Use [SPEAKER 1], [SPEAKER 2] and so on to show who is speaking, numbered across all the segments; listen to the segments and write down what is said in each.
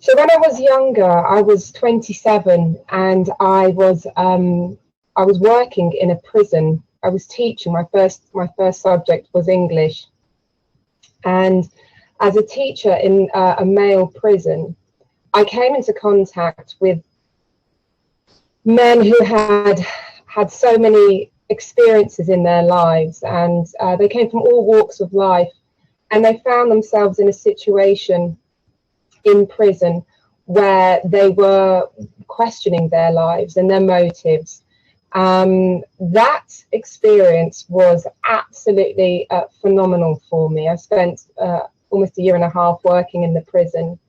[SPEAKER 1] So when I was younger, I was 27, and I was working in a prison. I was teaching. My first subject was English, and as a teacher in a male prison, I came into contact with men who had so many experiences in their lives, and they came from all walks of life, and they found themselves in a situation in prison where they were questioning their lives and their motives. That experience was absolutely phenomenal for me. I spent almost a year and a half working in the prison,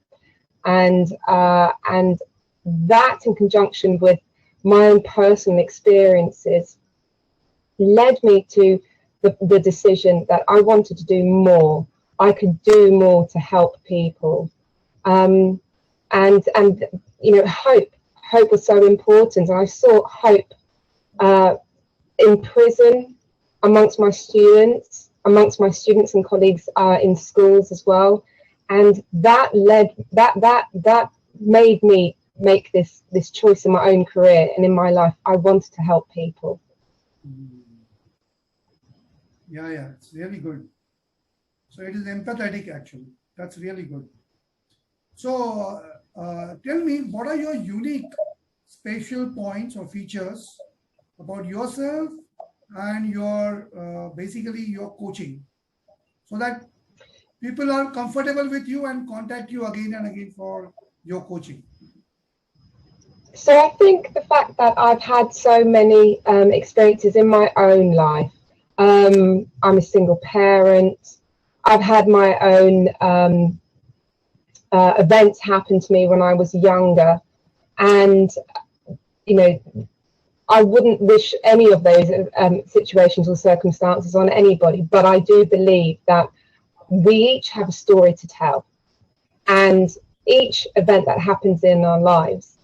[SPEAKER 1] and that, in conjunction with my own personal experiences, led me to the decision that I wanted to do more. I could do more to help people. And hope was so important, and I saw hope in prison, amongst my students and colleagues in schools as well, and that made me make this choice in my own career and in my life. I wanted to help people.
[SPEAKER 2] Yeah, it's really good. So it is empathetic, actually. That's really good. So tell me, what are your unique special points or features about yourself and your basically your coaching, so that people are comfortable with you and contact you again and again for your coaching?
[SPEAKER 1] So I think the fact that I've had so many experiences in my own life. I'm a single parent. I've had my own events happen to me when I was younger, and I wouldn't wish any of those situations or circumstances on anybody, but I do believe that we each have a story to tell, and each event that happens in our lives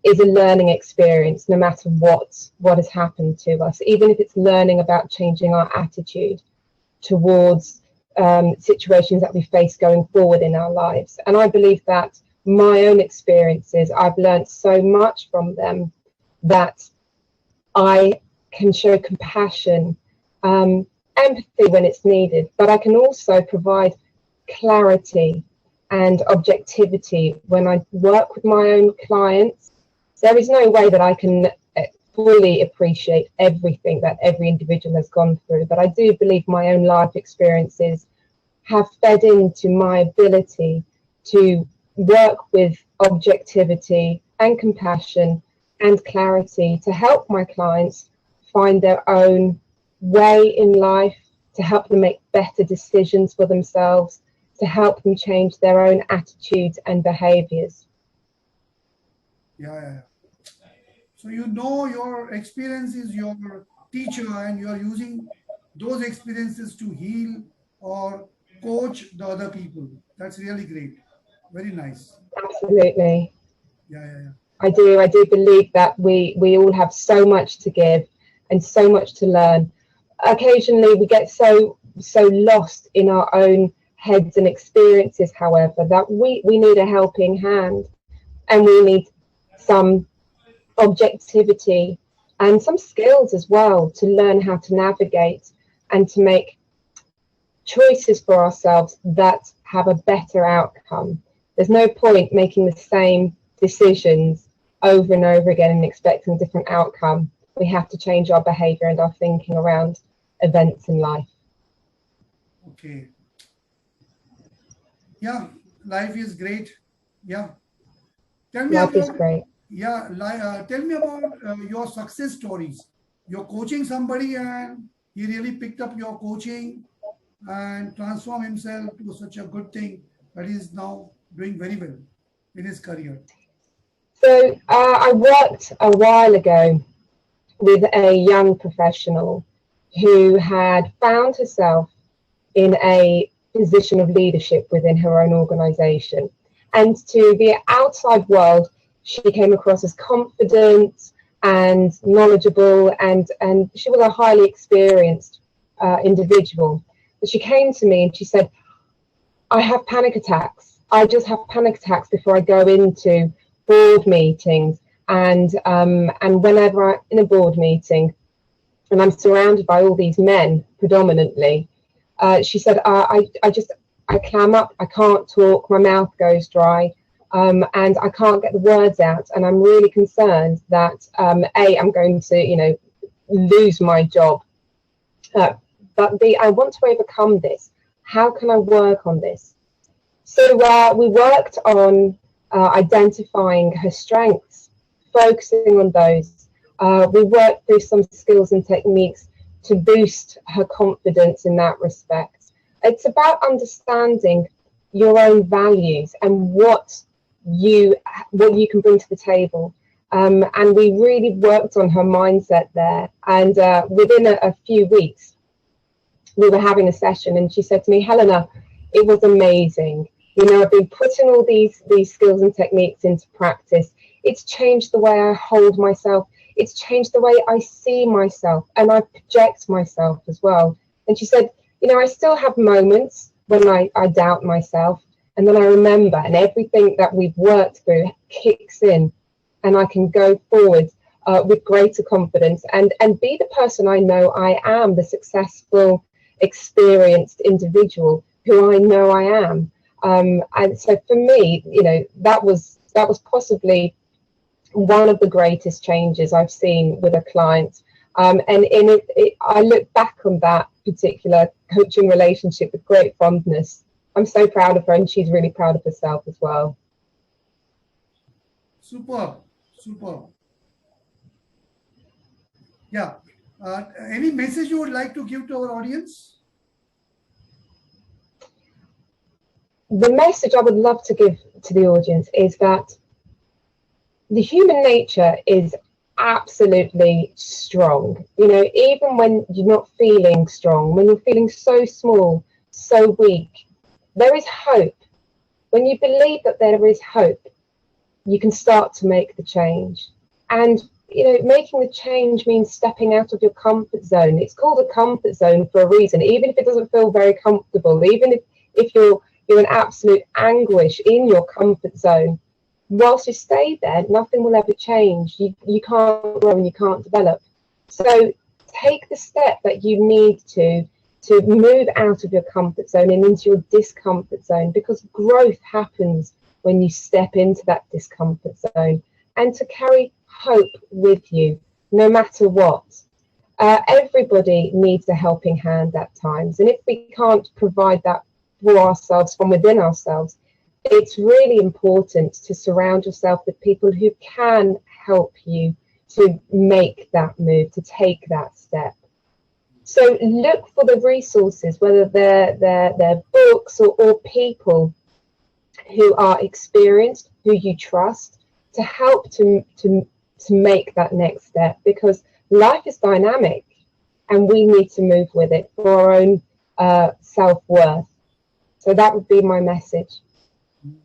[SPEAKER 1] is a learning experience, no matter what has happened to us, even if it's learning about changing our attitude towards situations that we face going forward in our lives. And I believe that my own experiences, I've learned so much from them that I can show compassion, empathy when it's needed, but I can also provide clarity and objectivity when I work with my own clients. There is no way that I can fully appreciate everything that every individual has gone through, but I do believe my own life experiences have fed into my ability to work with objectivity and compassion and clarity to help my clients find their own way in life, to help them make better decisions for themselves, to help them change their own attitudes and behaviors.
[SPEAKER 2] Yeah. So your experience is your teacher, and you are using those experiences to heal or coach the other people. That's really great. Very nice.
[SPEAKER 1] Absolutely.
[SPEAKER 2] Yeah.
[SPEAKER 1] I do believe that we all have so much to give and so much to learn. Occasionally we get so lost in our own heads and experiences, however, that we need a helping hand, and we need some objectivity and some skills as well to learn how to navigate and to make choices for ourselves that have a better outcome. There's no point making the same decisions over and over again and expecting a different outcome. We have to change our behavior and our thinking around events in life.
[SPEAKER 2] Okay. Yeah, life is great. Yeah. Tell me
[SPEAKER 1] Life is
[SPEAKER 2] about
[SPEAKER 1] great.
[SPEAKER 2] tell me about your success stories. You're coaching somebody, and he really picked up your coaching and transformed himself to such a good thing that he's now doing very well in his career.
[SPEAKER 1] So I worked a while ago with a young professional who had found herself in a position of leadership within her own organization. And to the outside world, she came across as confident and knowledgeable, and she was a highly experienced individual. But she came to me and she said, I have panic attacks. I just have panic attacks before I go into board meetings, and whenever I'm in a board meeting and I'm surrounded by all these men predominantly, she said, I clam up, I can't talk, my mouth goes dry, and I can't get the words out, and I'm really concerned that I'm going to lose my job, but B, I want to overcome this. How can I work on this? So we worked on identifying her strengths, focusing on those. We worked through some skills and techniques to boost her confidence in that respect. It's about understanding your own values and what you can bring to the table. And we really worked on her mindset there. And within a few weeks, we were having a session, and she said to me, Helena, it was amazing. I've been putting all these skills and techniques into practice. It's changed the way I hold myself. It's changed the way I see myself, and I project myself as well. And she said, I still have moments when I doubt myself, and then I remember, and everything that we've worked through kicks in, and I can go forward with greater confidence and be the person I know I am, the successful, experienced individual who I know I am. And so for me, that was possibly one of the greatest changes I've seen with a client. And I look back on that particular coaching relationship with great fondness. I'm so proud of her, and she's really proud of herself as well.
[SPEAKER 2] Superb. Yeah. Any message you would like to give to our audience?
[SPEAKER 1] The message I would love to give to the audience is that the human nature is absolutely strong. Even when you're not feeling strong, when you're feeling so small, so weak, there is hope. When you believe that there is hope, you can start to make the change. And making the change means stepping out of your comfort zone. It's called a comfort zone for a reason, even if it doesn't feel very comfortable, even if you're in absolute anguish in your comfort zone. Whilst you stay there, nothing will ever change. You can't grow and you can't develop. So take the step that you need to move out of your comfort zone and into your discomfort zone, because growth happens when you step into that discomfort zone, and to carry hope with you no matter what. Everybody needs a helping hand at times, and if we can't provide that for ourselves from within ourselves, it's really important to surround yourself with people who can help you to make that move, to take that step. So look for the resources, whether they're books or people who are experienced, who you trust, to help to make that next step, because life is dynamic and we need to move with it for our own self-worth. So that would be my message.
[SPEAKER 2] You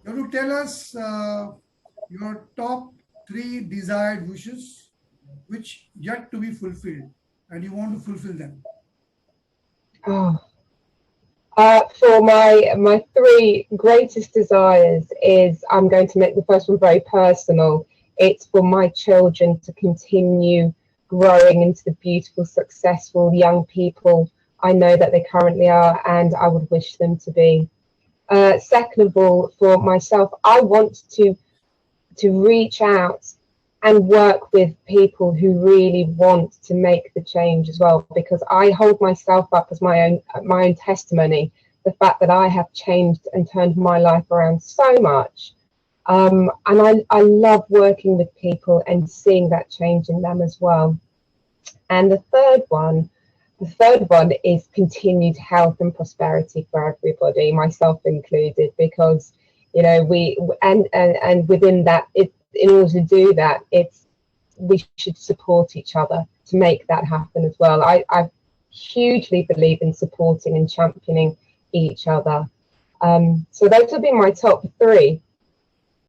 [SPEAKER 2] want to tell us your top 3 desired wishes which yet to be fulfilled, and you want to fulfill them?
[SPEAKER 1] For my 3 greatest desires is, I'm going to make the first one very personal. It's for my children to continue growing into the beautiful, successful young people I know that they currently are, and I would wish them to be. Second of all, for myself, I want to reach out and work with people who really want to make the change as well, because I hold myself up as my own testimony, the fact that I have changed and turned my life around so much. And I love working with people and seeing that change in them as well. And the third one is continued health and prosperity for everybody, myself included, because we within that, in order to do that, we should support each other to make that happen as well. I hugely believe in supporting and championing each other. So those will be my top 3.